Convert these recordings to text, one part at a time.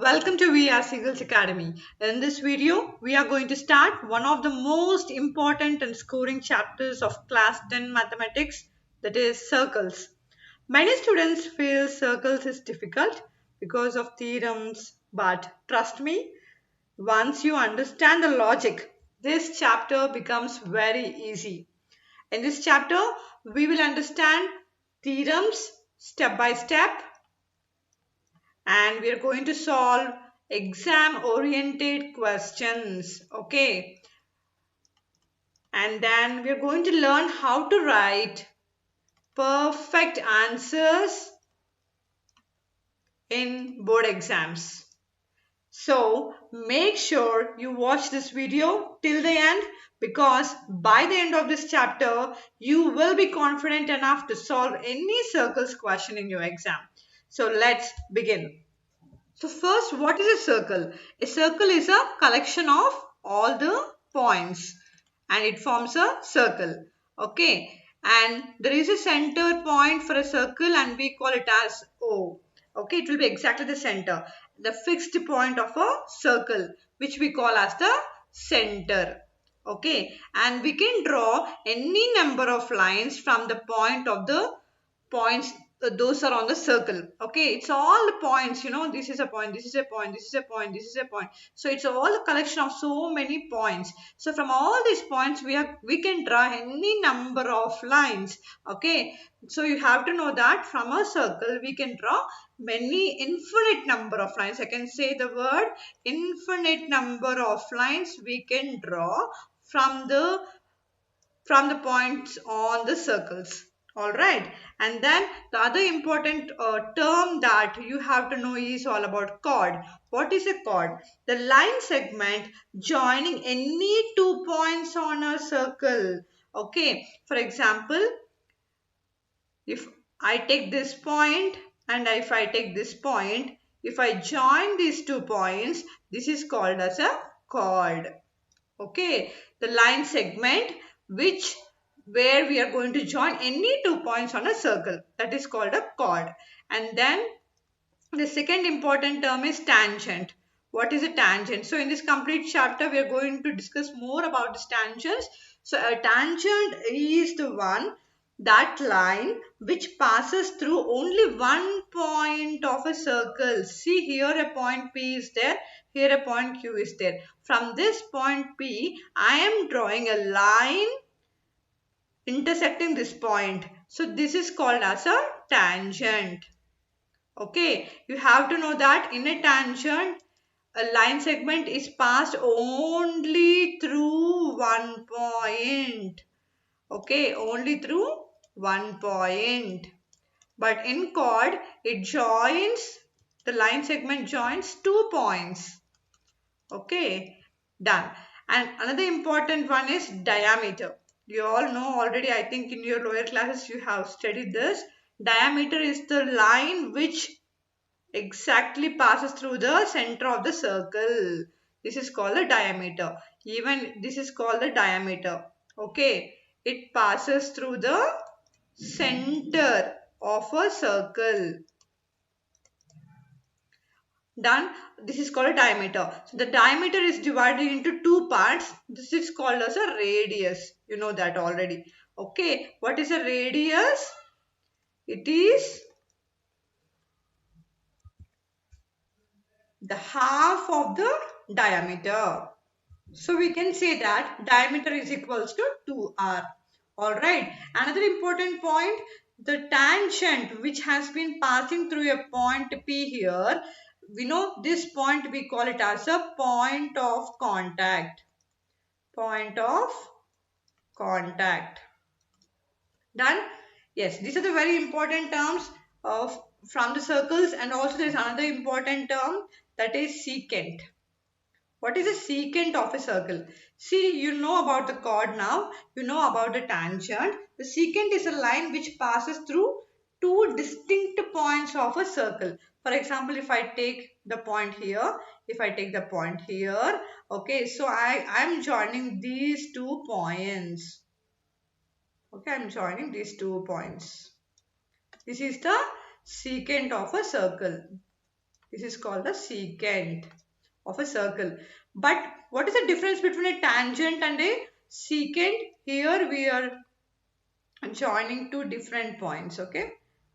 Welcome to VR Seagulls Academy. In this video, we are going to start one of the most important and scoring chapters of class 10 mathematics, that is circles. Many students feel circles is difficult because of theorems, but trust me, once you understand the logic, this chapter becomes very easy. In this chapter, we will understand theorems step by step, and we are going to solve exam oriented questions. Okay, and then we are going to learn how to write perfect answers in board exams. So make sure you watch this video till the end, because by the end of this chapter you will be confident enough to solve any circles question in your exam. So let's begin. So first, what is a circle? A circle is a collection of all the points and it forms a circle. Okay. And there is a center point for a circle and we call it as O. Okay. It will be exactly the center. The fixed point of a circle, which we call as the center. Okay. And we can draw any number of lines from the point of the points, those are on the circle. Okay, it's all the points, this is a point, this is a point, this is a point, this is a point. So it's all a collection of so many points. So from all these points we can draw any number of lines. Okay, so you have to know that from a circle we can draw many infinite number of lines. I can say the word infinite number of lines we can draw from the points on the circles. All right, and then the other important term that you have to know is all about chord. What is a chord? The line segment joining any two points on a circle. Okay, for example, if I take this point and if I take this point, if I join these 2 points, this is called as a chord. Okay, the line segment where we are going to join any 2 points on a circle, that is called a chord. And then the second important term is tangent. What is a tangent? So in this complete chapter we are going to discuss more about the tangents. So a tangent is the one, that line which passes through only one point of a circle. See, here a point P is there, here a point Q is there. From this point P, I am drawing a line intersecting this point. So this is called as a tangent. Okay, you have to know that in a tangent, a line segment is passed only through one point. Okay, only through one point. But in chord, the line segment joins 2 points. Okay, done. And another important one is diameter. You all know already, I think in your lower classes you have studied this. Diameter is the line which exactly passes through the center of the circle. This is called the diameter. Even this is called the diameter. Okay, it passes through the center of a circle. Done. This is called a diameter. So the diameter is divided into 2 parts. This is called as a radius. You know that already. Okay, what is a radius? It is the half of the diameter. So we can say that diameter is equals to 2r. Alright. Another important point, the tangent which has been passing through a point P here, we know this point we call it as a point of contact. Point of contact. Done? Yes, these are the very important terms from the circles, and also there is another important term, that is secant. What is a secant of a circle? See, you know about the chord now. You know about the tangent. The secant is a line which passes through two distinct points of a circle. For example, if I take the point here, if I take the point here, okay, so I am joining these 2 points. Okay, I am joining these 2 points. This is the secant of a circle. This is called the secant of a circle. But what is the difference between a tangent and a secant? Here we are joining two different points, okay?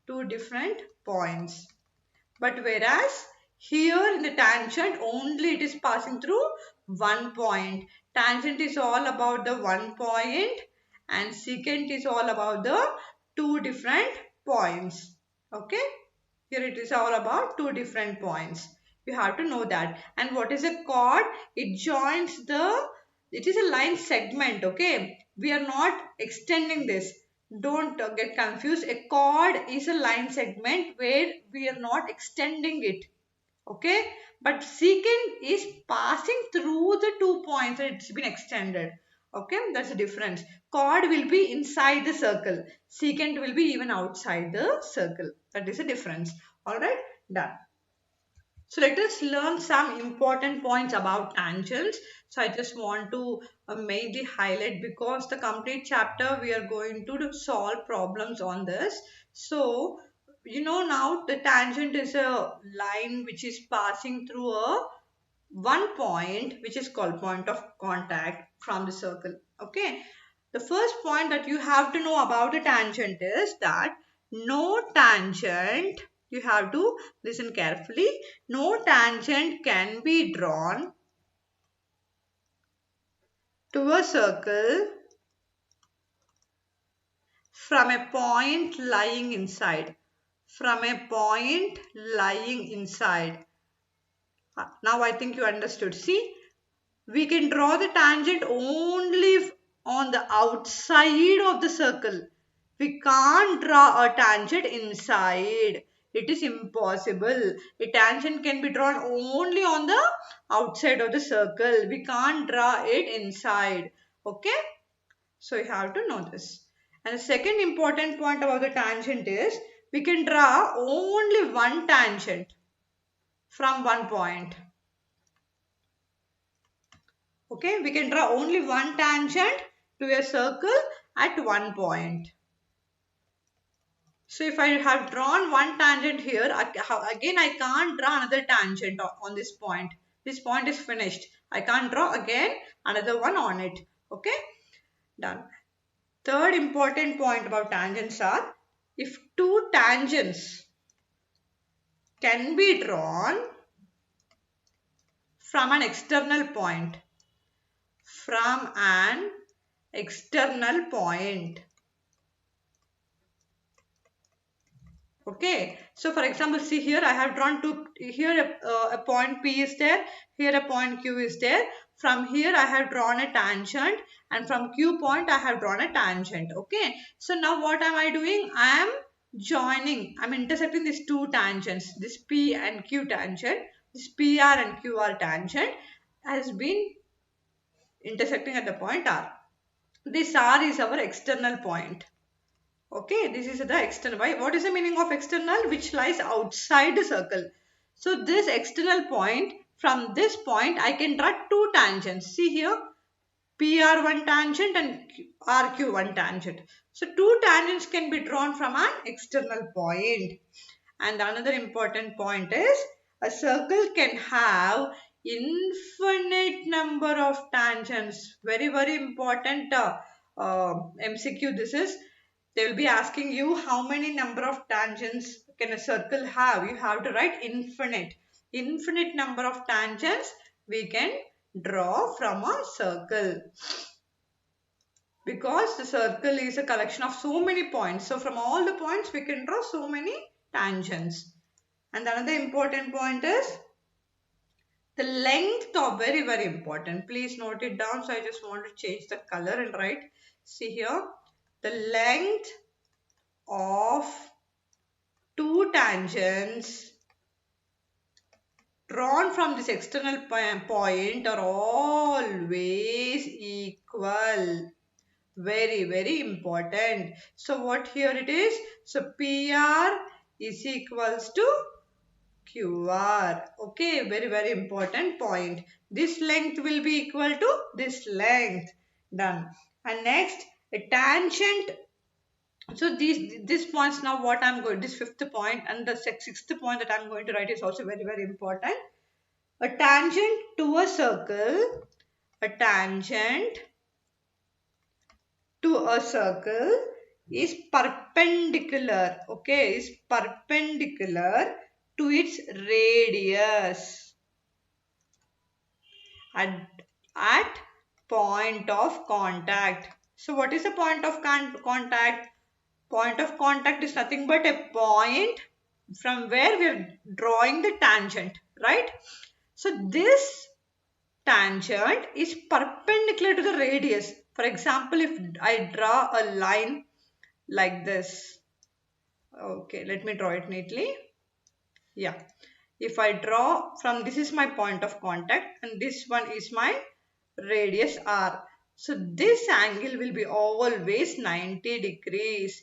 Two different points. But whereas here in the tangent only it is passing through one point. Tangent is all about the one point and secant is all about the two different points. Okay? Here it is all about two different points. You have to know that. And what is a chord? It is a line segment. Okay? We are not extending this. Don't get confused. A chord is a line segment where we are not extending it. Okay? But secant is passing through the 2 points and it's been extended. Okay? That's the difference. Chord will be inside the circle. Secant will be even outside the circle. That is the difference. Alright? Done. So let us learn some important points about tangents. So I just want to mainly highlight because the complete chapter we are going to solve problems on this. So you know now the tangent is a line which is passing through a one point which is called point of contact from the circle. Okay. The first point that you have to know about a tangent is that no tangent, you have to listen carefully, no tangent can be drawn to a circle from a point lying inside. From a point lying inside. Now I think you understood. See, we can draw the tangent only on the outside of the circle. We can't draw a tangent inside. It is impossible. A tangent can be drawn only on the outside of the circle. We can't draw it inside. Okay? So you have to know this. And the second important point about the tangent is we can draw only one tangent from one point. Okay, we can draw only one tangent to a circle at one point. So if I have drawn one tangent here, again I can't draw another tangent on this point. This point is finished. I can't draw again another one on it. Okay, done. Third important point about tangents are if two tangents can be drawn from an external point. From an external point. Okay. So for example, see here I have drawn here a point P is there. Here a point Q is there. From here I have drawn a tangent and from Q point I have drawn a tangent. Okay. So now what am I doing? I am joining. I am intersecting these two tangents. This P and Q tangent. This PR and QR tangent has been intersecting at the point R. This R is our external point. Okay, this is the external. What is the meaning of external? Which lies outside the circle. So this external point, from this point I can draw two tangents. See here, PR1 tangent and RQ1 tangent. So two tangents can be drawn from an external point. And another important point is a circle can have infinite number of tangents. Very, very important MCQ this is. They will be asking you how many number of tangents can a circle have. You have to write infinite. Infinite number of tangents we can draw from a circle. Because the circle is a collection of so many points. So from all the points we can draw so many tangents. And another important point is the length of, very, very important. Please note it down. So I just want to change the color and write. See here. The length of two tangents drawn from this external point are always equal. Very, very important. So what here it is? So PR is equals to QR. Okay, very, very important point. This length will be equal to this length. Done. And next, a tangent So these points, now what I'm going, this fifth point and the sixth point that I'm going to write is also very, very important. A tangent to a circle, a tangent to a circle is perpendicular, okay, is perpendicular to its radius at point of contact. So what is the point of contact? Point of contact is nothing but a point from where we are drawing the tangent, right? So this tangent is perpendicular to the radius. For example, if I draw a line like this, okay, let me draw it neatly. Yeah, if I draw from, this is my point of contact and this one is my radius r. So this angle will be always 90 degrees.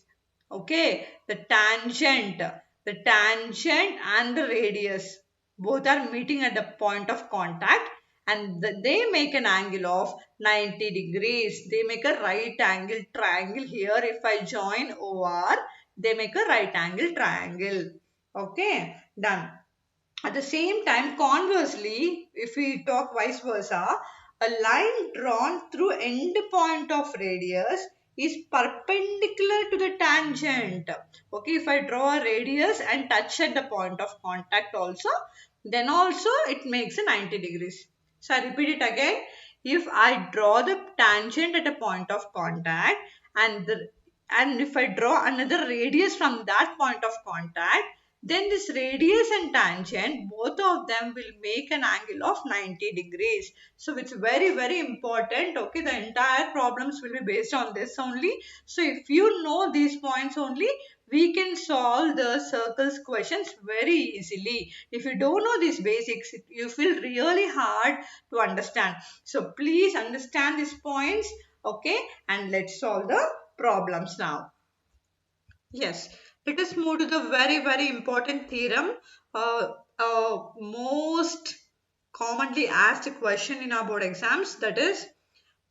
Okay, the tangent and the radius both are meeting at the point of contact and they make an angle of 90 degrees. They make a right angle triangle here. If I join OR, they make a right angle triangle. Okay, done. At the same time, conversely, if we talk vice versa, a line drawn through end point of radius is perpendicular to the tangent. Okay, if I draw a radius and touch at the point of contact also, then also it makes a 90 degrees. So I repeat it again. If I draw the tangent at a point of contact and if I draw another radius from that point of contact, then this radius and tangent, both of them will make an angle of 90 degrees. So it's very, very important. Okay, the entire problems will be based on this only. So if you know these points only, we can solve the circles questions very easily. If you don't know these basics, you feel really hard to understand. So please understand these points. Okay, and let's solve the problems now. Yes, let us move to the very, very important theorem. Most commonly asked question in our board exams, that is,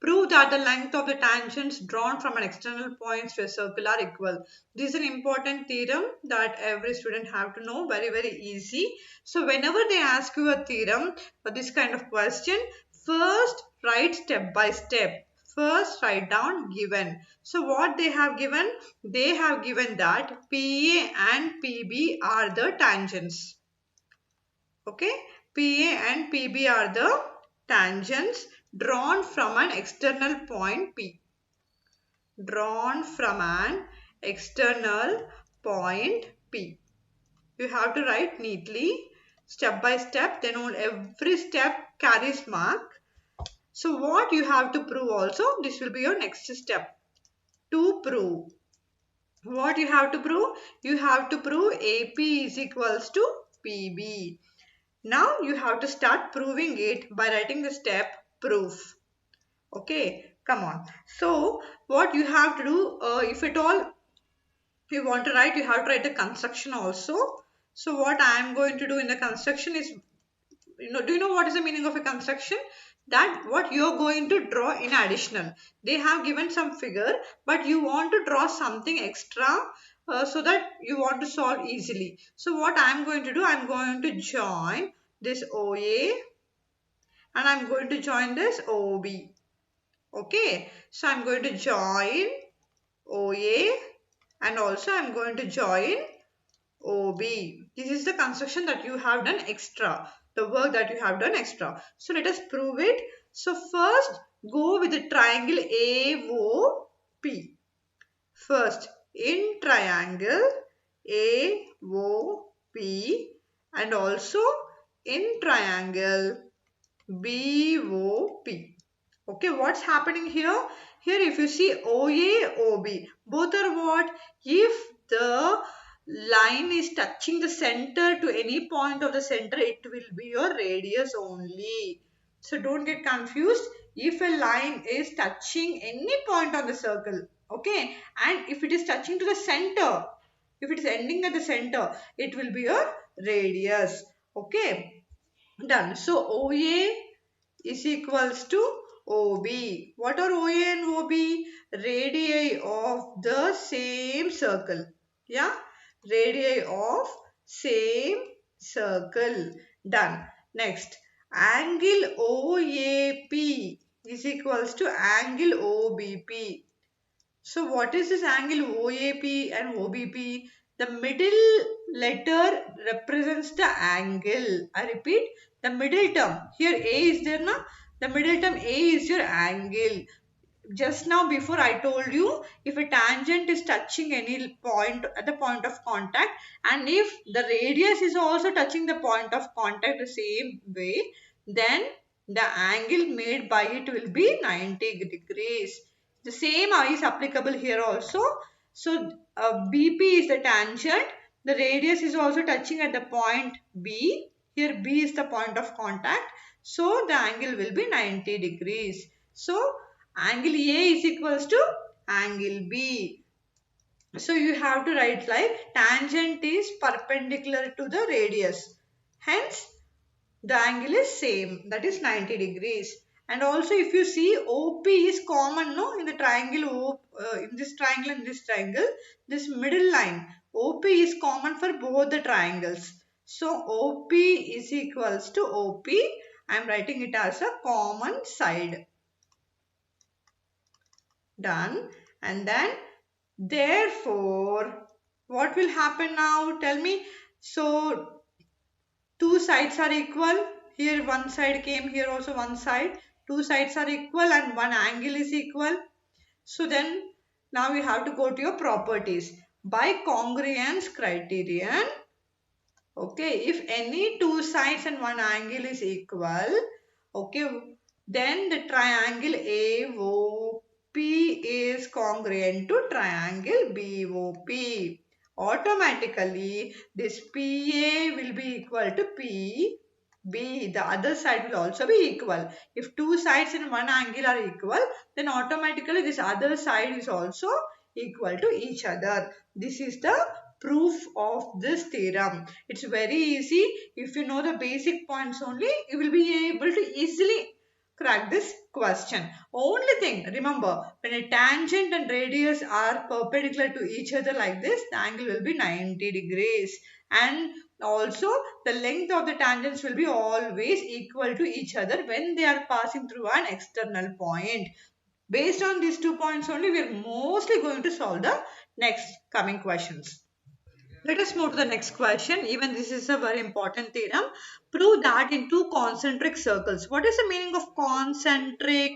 prove that the length of the tangents drawn from an external points to a circle are equal. This is an important theorem that every student have to know, very, very easy. So whenever they ask you a theorem or this kind of question, first write step by step. First write down given. So what they have given? They have given that PA and PB are the tangents. Okay, PA and PB are the tangents drawn from an external point P. Drawn from an external point P. You have to write neatly, step by step, then on every step carries mark. So what you have to prove also, this will be your next step. To prove. What you have to prove? You have to prove AP is equals to PB. Now you have to start proving it by writing the step proof. Okay, come on. So what you have to do, if at all you want to write, you have to write the construction also. So what I am going to do in the construction is, do you know what is the meaning of a construction? That what you're going to draw in additional. They have given some figure, but you want to draw something extra so that you want to solve easily. So what I'm going to do, I'm going to join this OA and I'm going to join this OB. Okay, so I'm going to join OA and also I'm going to join OB. This is the construction that you have done extra, the work that you have done extra. So let us prove it. So first go with the triangle AOP. First in triangle AOP and also in triangle BOP. Okay, what's happening here? Here if you see OA, OB, both are what? If the line is touching the center to any point of the center, it will be your radius only. So don't get confused. If a line is touching any point on the circle, okay, and if it is touching to the center, if it is ending at the center, it will be your radius. Okay, done. So OA is equals to OB. What are OA and OB? Radii of the same circle. Yeah, radii of same circle. Done. Next, angle OAP is equals to angle OBP. So what is this angle OAP and OBP? The middle letter represents the angle. I repeat, the middle term. Here A is there now. The middle term A is your angle. Just now before I told you, if a tangent is touching any point at the point of contact, and if the radius is also touching the point of contact the same way, then the angle made by it will be 90 degrees. The same is applicable here also. So BP is the tangent. The radius is also touching at the point B. Here B is the point of contact. So the angle will be 90 degrees. So angle A is equals to angle B. So you have to write like tangent is perpendicular to the radius. Hence the angle is same, that is 90 degrees. And also if you see OP is common no in the triangle in this triangle and this triangle, this middle line OP is common for both the triangles. So OP is equals to OP. I am writing it as a common side. Done. And then therefore what will happen now? Tell me. So two sides are equal. Here one side came, here also one side. Two sides are equal and one angle is equal. So then now you have to go to your properties. By congruence criterion, okay, if any two sides and one angle is equal, okay, then the triangle AOP is congruent to triangle BOP. Automatically, this PA will be equal to PB. The other side will also be equal. If two sides and one angle are equal, then automatically this other side is also equal to each other. This is the proof of this theorem. It's very easy. If you know the basic points only, you will be able to easily crack this question. Only thing, remember, when a tangent and radius are perpendicular to each other like this, the angle will be 90 degrees. And also, the length of the tangents will be always equal to each other when they are passing through an external point. Based on these 2 points only, we are mostly going to solve the next coming questions. Let us move to the next question. Even this is a very important theorem. Prove that in two concentric circles. What is the meaning of concentric?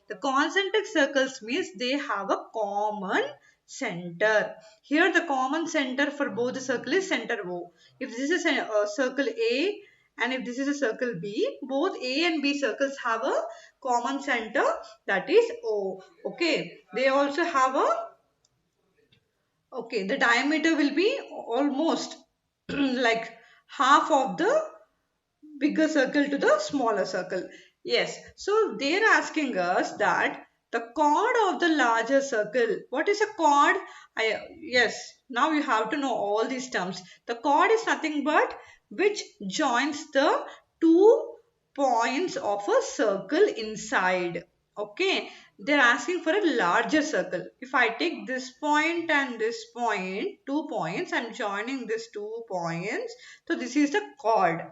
The concentric circles means they have a common center. Here the common center for both the circle is center O. If this is a circle A and if this is a circle B, both A and B circles have a common center, that is O. Okay. They also have a the diameter will be almost like half of the bigger circle to the smaller circle. Yes, so they are asking us that the chord of the larger circle. What is a chord? Yes, now you have to know all these terms. The chord is nothing but which joins the two points of a circle inside. Okay, they're asking for a larger circle. If I take this point and this point, 2 points, I'm joining these 2 points. So this is the chord.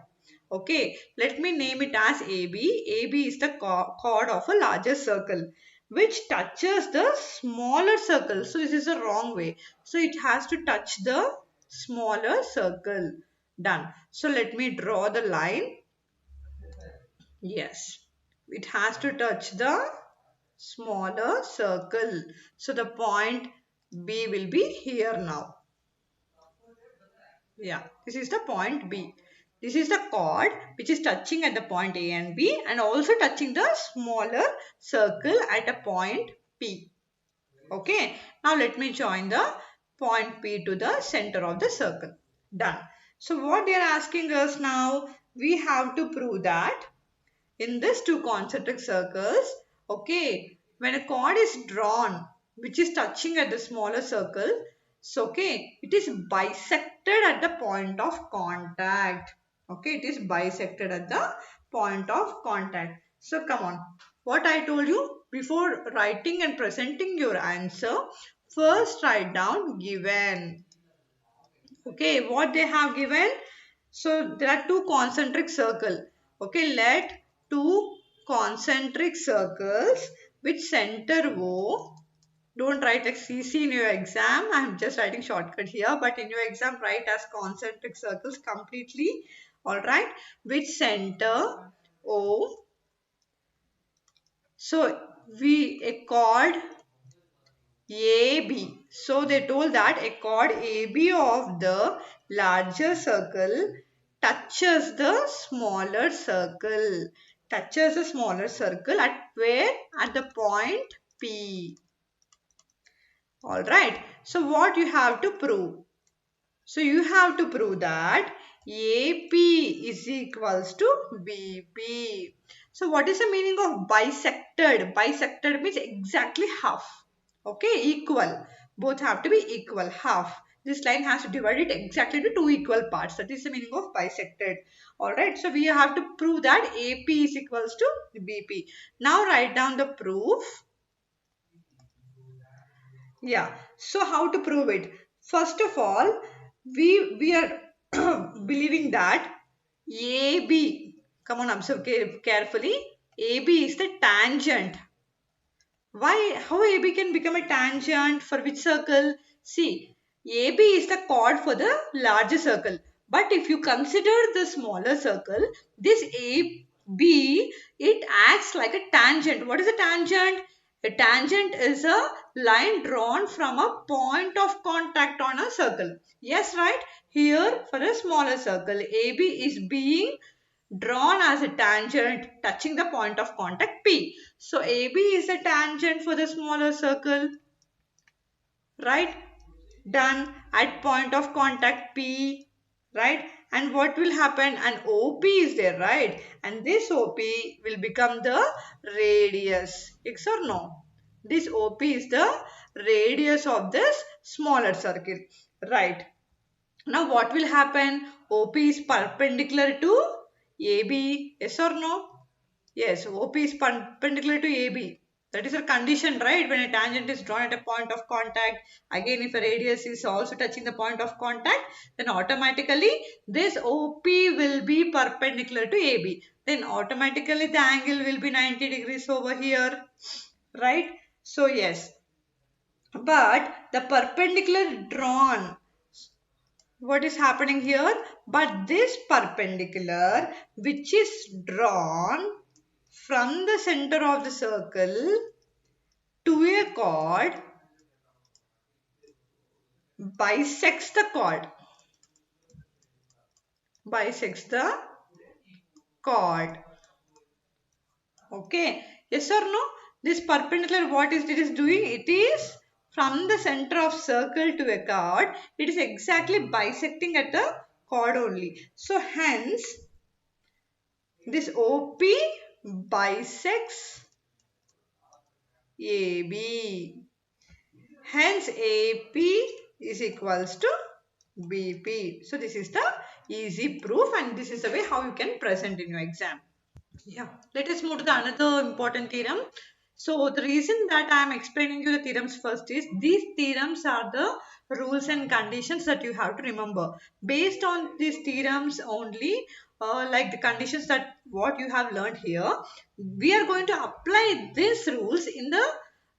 Okay, let me name it as AB. AB is the chord of a larger circle which touches the smaller circle. So this is a wrong way. So it has to touch the smaller circle. Done. So let me draw the line. Yes, it has to touch the smaller circle. So the point B will be here now. Yeah, this is the point B. This is the chord which is touching at the point A and B and also touching the smaller circle at a point P. Okay, now let me join the point P to the center of the circle. Done. So what they are asking us now, we have to prove that in these two concentric circles, okay, when a chord is drawn which is touching at the smaller circle, so okay, it is bisected at the point of contact. Okay, it is bisected at the point of contact. So come on, what I told you before writing and presenting your answer, first write down given. Okay, what they have given? So there are two concentric circle. Okay, let two concentric circles with center O. Don't write like CC in your exam. I'm just writing shortcut here, but in your exam write as concentric circles completely. Alright, with center O. So we a chord AB. So they told that a chord AB of the larger circle touches the smaller circle. Touches the smaller circle at where? At the point P. Alright. So what you have to prove? So you have to prove that AP is equals to BP. So what is the meaning of bisected? Bisected means exactly half. Okay, equal. Both have to be equal, half. This line has to divide it exactly into two equal parts. That is the meaning of bisected. Alright, so we have to prove that AP is equals to BP. Now write down the proof. Yeah, so how to prove it? First of all, we are believing that AB, come on, observe carefully, AB is the tangent. Why? How AB can become a tangent for which circle? See, AB is the chord for the larger circle. But if you consider the smaller circle, this AB, it acts like a tangent. What is a tangent? A tangent is a line drawn from a point of contact on a circle. Yes, right? Here for a smaller circle, AB is being drawn as a tangent touching the point of contact P. So AB is a tangent for the smaller circle, right? Done at point of contact P, right? And what will happen? An OP is there, right? And this OP will become the radius. Yes or no? This OP is the radius of this smaller circle, right? Now what will happen? OP is perpendicular to AB. Yes or no? Yes, OP is perpendicular to AB. That is a condition, right? When a tangent is drawn at a point of contact, again if a radius is also touching the point of contact, then automatically this OP will be perpendicular to AB. Then automatically the angle will be 90 degrees over here, right? So yes, but the perpendicular drawn, what is happening here? But this perpendicular which is drawn from the center of the circle to a chord bisects the chord. Bisects the chord. Okay. Yes or no? This perpendicular, what is it is doing? It is from the center of circle to a chord. It is exactly bisecting at the chord only. So hence this OP bisects AB. Hence AP is equals to BP. So this is the easy proof and this is the way how you can present in your exam. Yeah, let us move to the another important theorem. So the reason that I am explaining you the theorems first is these theorems are the rules and conditions that you have to remember. Based on these theorems only, like the conditions that what you have learned here, we are going to apply these rules in the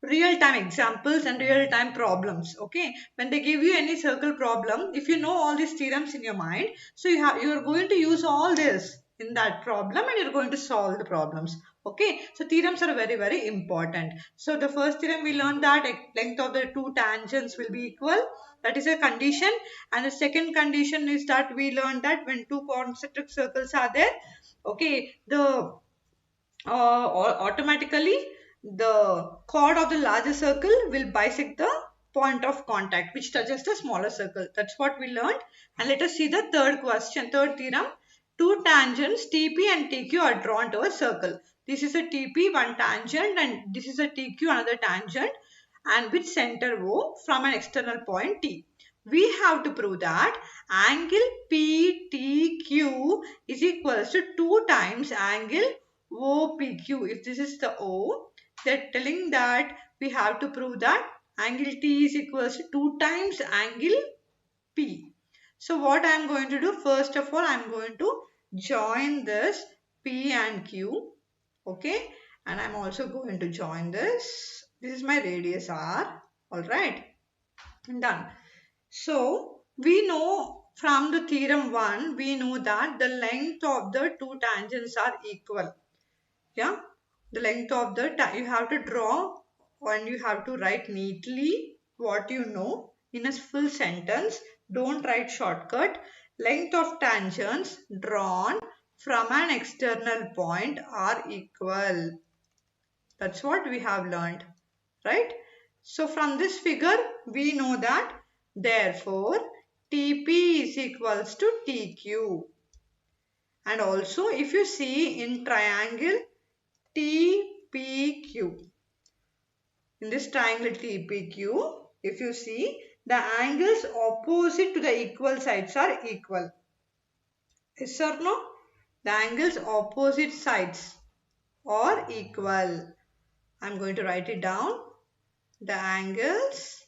real-time examples and real-time problems. Okay, when they give you any circle problem, if you know all these theorems in your mind, so you are going to use all this in that problem and you're going to solve the problems. Okay, so theorems are very, very important. So the first theorem we learned that length of the two tangents will be equal. That is a condition. And the second condition is that we learned that when two concentric circles are there, okay, the automatically the chord of the larger circle will bisect the point of contact which touches the smaller circle. That's what we learned. And let us see the third question, third theorem. Two tangents TP and TQ are drawn to a circle. This is a TP, one tangent, and this is a TQ, another tangent, and with center O from an external point T. We have to prove that angle PTQ is equals to 2 times angle OPQ. If this is the O, they're telling that we have to prove that angle T is equals to 2 times angle P. So what I am going to do, first of all, I am going to join this P and Q. Okay, and I am also going to join this. This is my radius R. Alright, done. So we know from the theorem 1, we know that the length of the two tangents are equal. Yeah, the length of the you have to draw and you have to write neatly what you know in a full sentence. Don't write shortcut. Length of tangents drawn from an external point are equal. That's what we have learned, right? So from this figure we know that therefore TP is equals to TQ. And also if you see in triangle TPQ, in this triangle TPQ, if you see, the angles opposite to the equal sides are equal. Yes or no? The angles opposite sides are equal. I'm going to write it down. The angles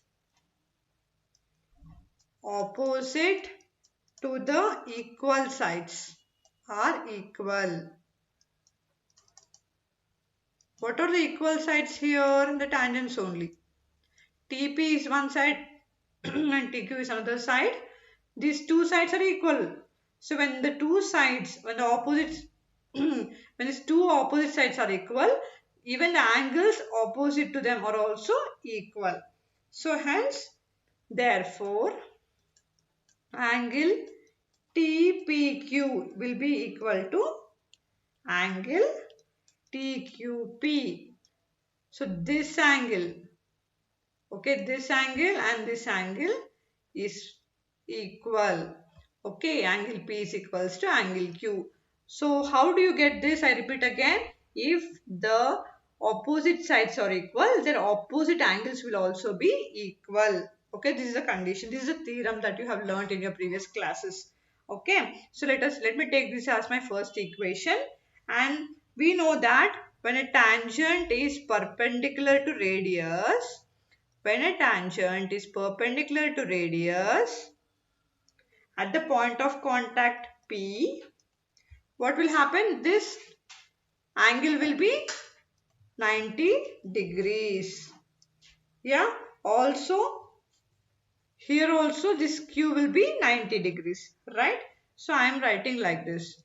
opposite to the equal sides are equal. What are the equal sides here? The tangents only. TP is one side and TQ is another side. These two sides are equal. So when the two sides, when the opposites, when these two opposite sides are equal, even the angles opposite to them are also equal. So hence, therefore, angle TPQ will be equal to angle TQP. So this angle, okay, this angle and this angle is equal. Okay, angle P is equals to angle Q. So how do you get this? I repeat again. If the opposite sides are equal, their opposite angles will also be equal. Okay, this is a condition. This is a theorem that you have learned in your previous classes. Okay, so let me take this as my first equation. And we know that when a tangent is perpendicular to radius, when a tangent is perpendicular to radius at the point of contact P, what will happen? This angle will be 90 degrees. Yeah, also here also this Q will be 90 degrees, right? So I am writing like this.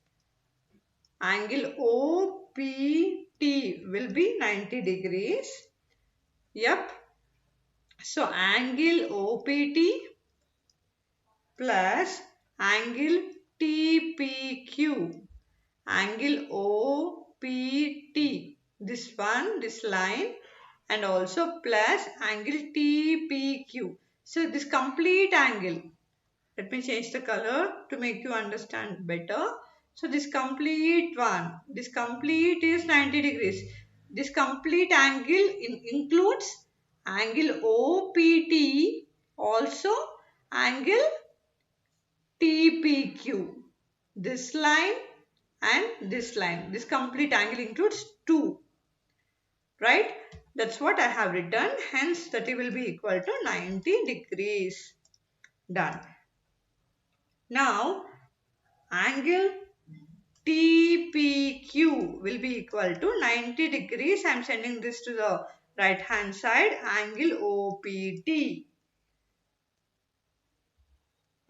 Angle OPT will be 90 degrees. Yep. So angle OPT plus angle TPQ, angle OPT, this one, this line, and also plus angle TPQ. So this complete angle, let me change the color to make you understand better. So this complete one, this complete is 90 degrees. This complete angle includes angle OPT, also angle TPQ. This line and this line. This complete angle includes 2. Right? That's what I have written. Hence, that will be equal to 90 degrees. Done. Now, angle TPQ will be equal to 90 degrees. I am sending this to the right hand side. Angle OPT.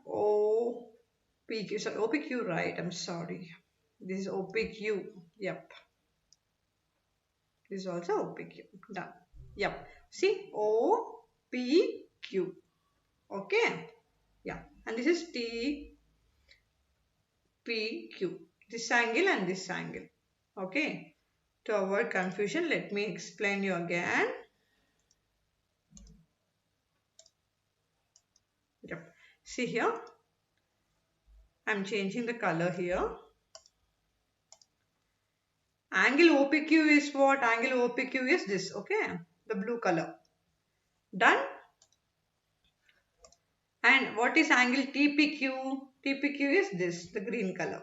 OPQ. Sorry, OPQ, right? I'm sorry. This is OPQ. Yep. This is also OPQ. Done. Yep. See, OPQ. Okay. Yeah. And this is TPQ. This angle and this angle. Okay. To avoid confusion, let me explain you again. Yep. See here. I'm changing the color here. Angle OPQ is what? Angle OPQ is this. Okay. The blue color. Done. And what is angle TPQ? TPQ is this, the green color.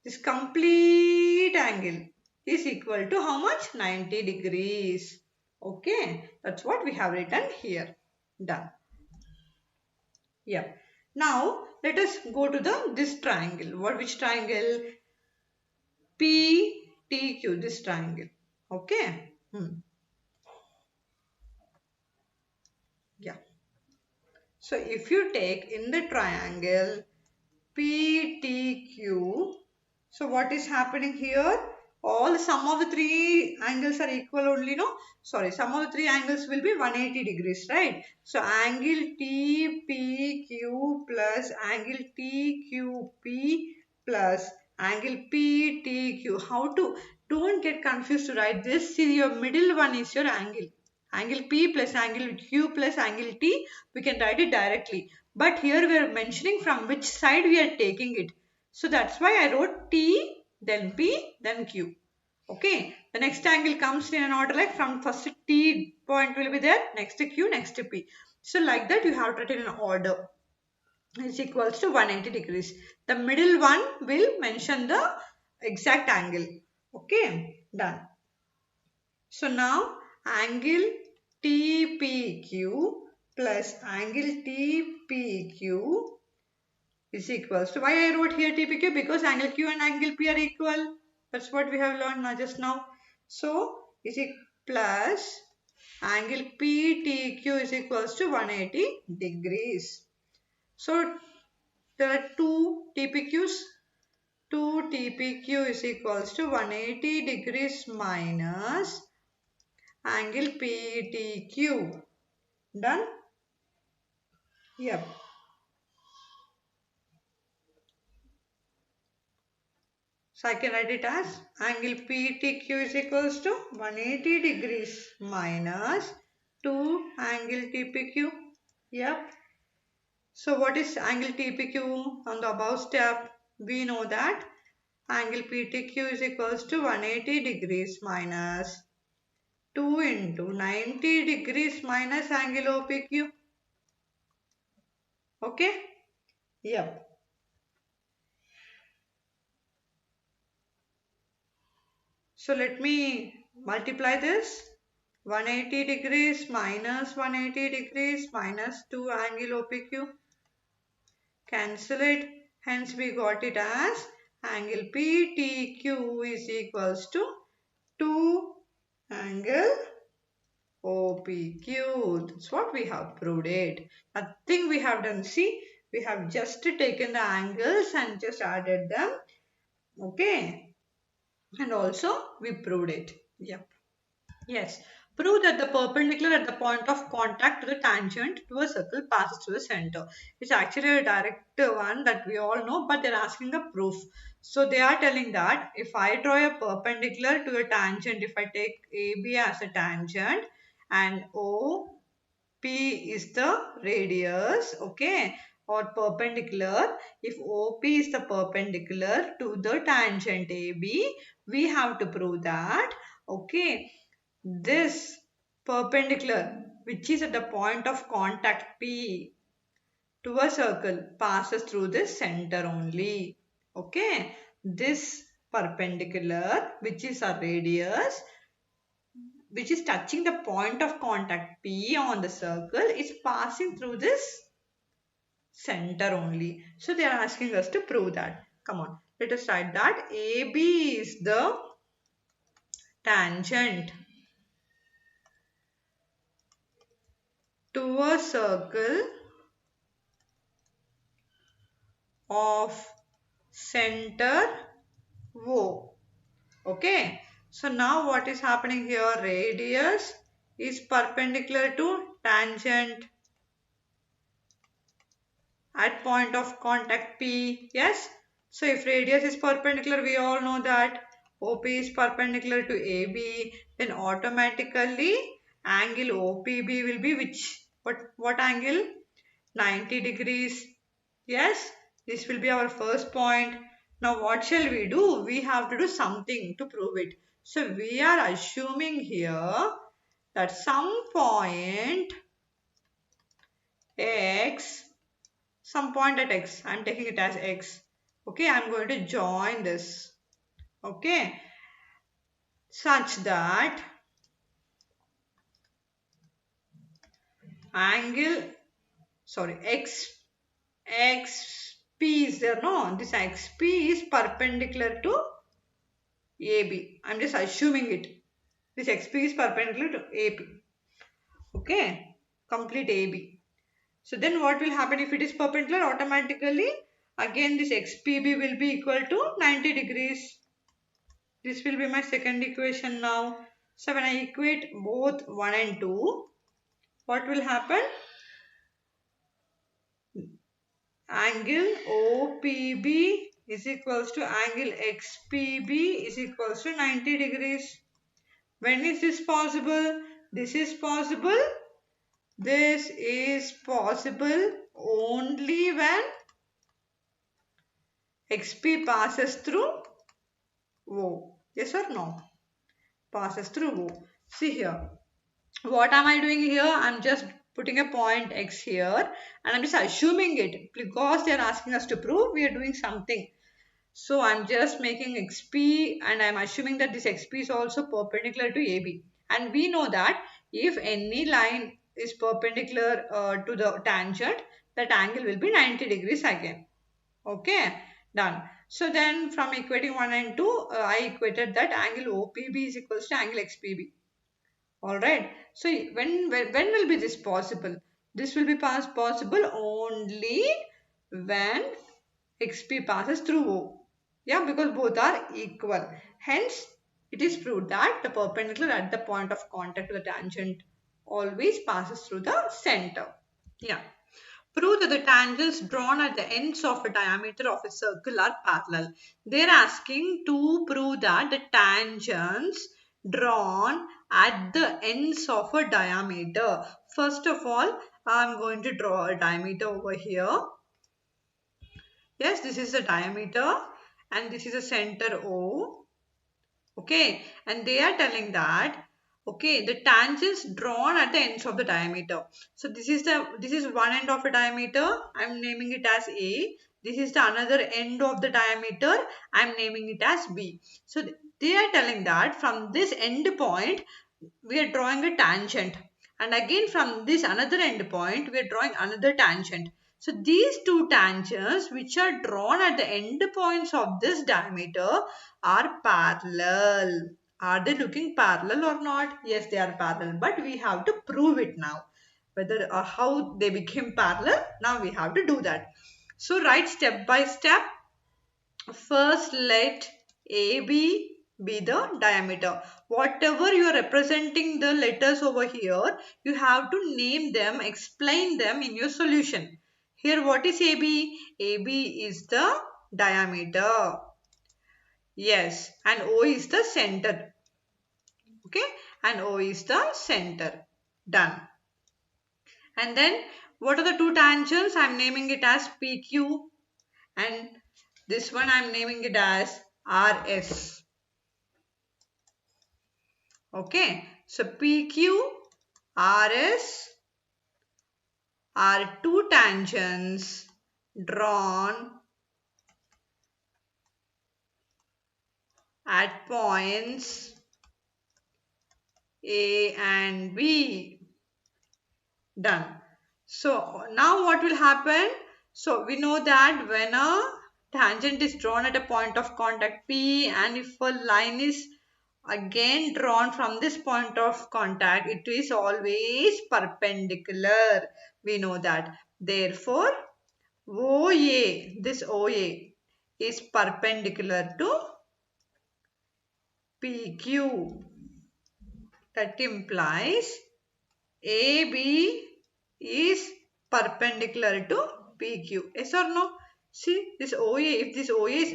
This complete complete angle is equal to how much? 90 degrees. Okay, that's what we have written here. Done. Yeah. Now let us go to this triangle. Which triangle? PTQ, this triangle. Okay. Yeah. So if you take in the triangle PTQ, so what is happening here? All sum of the three angles are equal only, no? Sorry, sum of the three angles will be 180 degrees, right? So angle TPQ plus angle TQP plus angle PTQ. How to? Don't get confused to write this. See, your middle one is your angle. Angle P plus angle Q plus angle T, we can write it directly. But here we are mentioning from which side we are taking it. So that's why I wrote T, then P, then Q. Okay. The next angle comes in an order like from first T point will be there, next Q, next P. So like that you have to write it in order. Is equals to 180 degrees. The middle one will mention the exact angle. Okay. Done. So now angle TPQ plus angle TPQ is equals to, why I wrote here TPQ? Because angle Q and angle P are equal. That's what we have learned now just now. So is it plus angle PTQ is equals to 180 degrees. So there are two TPQs. 2 TPQ is equals to 180 degrees minus angle PTQ. Done? Yep. So I can write it as angle PTQ is equals to 180 degrees minus 2 angle TPQ. Yep. So what is angle TPQ on the above step? We know that angle PTQ is equals to 180 degrees minus 2 into 90 degrees minus angle OPQ. Okay? Yep. So let me multiply this. 180 degrees minus 180 degrees minus 2 angle OPQ. Cancel it. Hence we got it as angle PTQ is equals to 2 angle OPQ. That's what we have proved it. Nothing we have done. See, we have just taken the angles and just added them. Okay. And also we proved it. Yep. Yes. Prove that the perpendicular at the point of contact to the tangent to a circle passes through the center. It's actually a direct one that we all know, but they're asking a proof. So they are telling that if I draw a perpendicular to a tangent, if I take AB as a tangent and OP is the radius, okay, or perpendicular, if OP is the perpendicular to the tangent AB, we have to prove that, okay, this perpendicular, which is at the point of contact P to a circle, passes through this center only. Okay. This perpendicular, which is a radius, which is touching the point of contact P on the circle, is passing through this center only. So they are asking us to prove that. Come on. Let us write that AB is the tangent to a circle of center O. Okay. So now what is happening here? Radius is perpendicular to tangent at point of contact P. Yes. So if radius is perpendicular, we all know that OP is perpendicular to AB. Then automatically angle OPB will be which? What angle? 90 degrees. Yes. This will be our first point. Now what shall we do? We have to do something to prove it. So we are assuming here that some point x, some point at x, I am taking it as x. Okay, I am going to join this. Okay, such that angle, sorry, xp is there, no, this xp is perpendicular to AB. I'm just assuming it. This xp is perpendicular to AB. Okay, complete AB. So then what will happen if it is perpendicular? Automatically, again this xpb will be equal to 90 degrees. This will be my second equation now. So when I equate both 1 and 2, what will happen? Angle OPB is equals to angle XPB is equals to 90 degrees. When is this possible? This is possible. This is possible only when XP passes through O. Yes or no? Passes through O. See here. What am I doing here? I'm just putting a point X here and I'm just assuming it because they are asking us to prove we are doing something. So I'm just making XP and I'm assuming that this XP is also perpendicular to AB. And we know that if any line is perpendicular to the tangent, that angle will be 90 degrees again. Okay, done. So then from equating 1 and 2, I equated that angle OPB is equals to angle XPB. Alright, so when will be this possible? This will be possible only when XP passes through O. Yeah, because both are equal. Hence, it is proved that the perpendicular at the point of contact to the tangent always passes through the center. Yeah. Prove that the tangents drawn at the ends of a diameter of a circle are parallel. They are asking to prove that the tangents drawn at the ends of a diameter. First of all, I am going to draw a diameter over here. Yes, this is the diameter and this is the center O. Okay, and they are telling that okay, the tangents drawn at the ends of the diameter. So this is one end of a diameter. I'm naming it as A. This is the another end of the diameter. I'm naming it as B. So they are telling that from this end point we are drawing a tangent, and again from this another end point we are drawing another tangent. So these two tangents which are drawn at the end points of this diameter are parallel. Are they looking parallel or not? Yes, they are parallel, but we have to prove it now. Whether or how they became parallel, now we have to do that. So write step by step. First let AB be the diameter. Whatever you are representing the letters over here, you have to name them, explain them in your solution. Here what is AB? AB is the diameter. Yes, and O is the center. Okay, and O is the center. Done. And then what are the two tangents? I am naming it as PQ and this one I am naming it as RS. Okay, so PQ, RS are two tangents drawn at points A and B. Done. So now what will happen? So we know that when a tangent is drawn at a point of contact P and if a line is again drawn from this point of contact, it is always perpendicular. We know that. Therefore, OA, this OA is perpendicular to PQ. That implies AB is perpendicular to PQ. Yes or no? See this OA, if this OA is,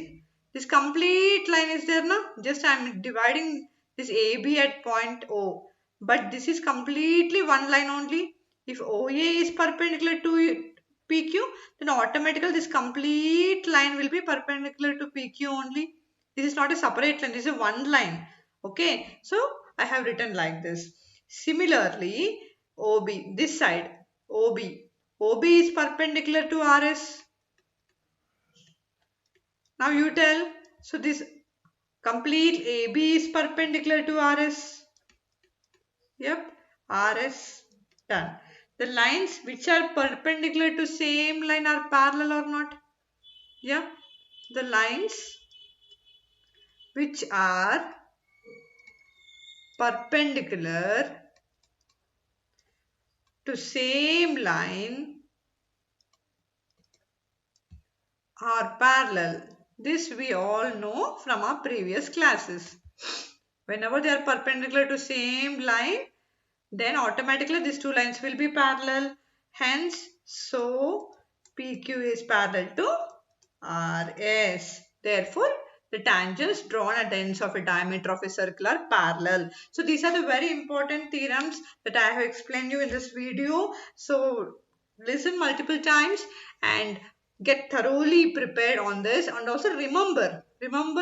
this complete line is there now, just I am dividing this AB at point O. But this is completely one line only. If OA is perpendicular to PQ, then automatically this complete line will be perpendicular to PQ only. This is not a separate line, this is a one line. Okay, so I have written like this. Similarly, OB, this side, OB. OB is perpendicular to RS. Now you tell. So this Complete AB is perpendicular to RS. Yep, RS, done. The lines which are perpendicular to same line are parallel or not? Yeah, the lines which are perpendicular to same line are parallel. This we all know from our previous classes. Whenever they are perpendicular to same line, then automatically these two lines will be parallel. Hence, so PQ is parallel to RS. Therefore, the tangents drawn at the ends of a diameter of a circle are parallel. So these are the very important theorems that I have explained you in this video. So listen multiple times and get thoroughly prepared on this, and also remember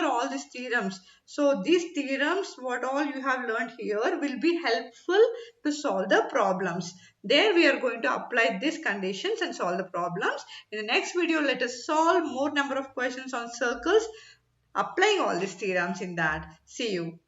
all these theorems. So these theorems, what all you have learned here, will be helpful to solve the problems. There we are going to apply these conditions and solve the problems. In the next video, let us solve more number of questions on circles, applying all these theorems in that. See you.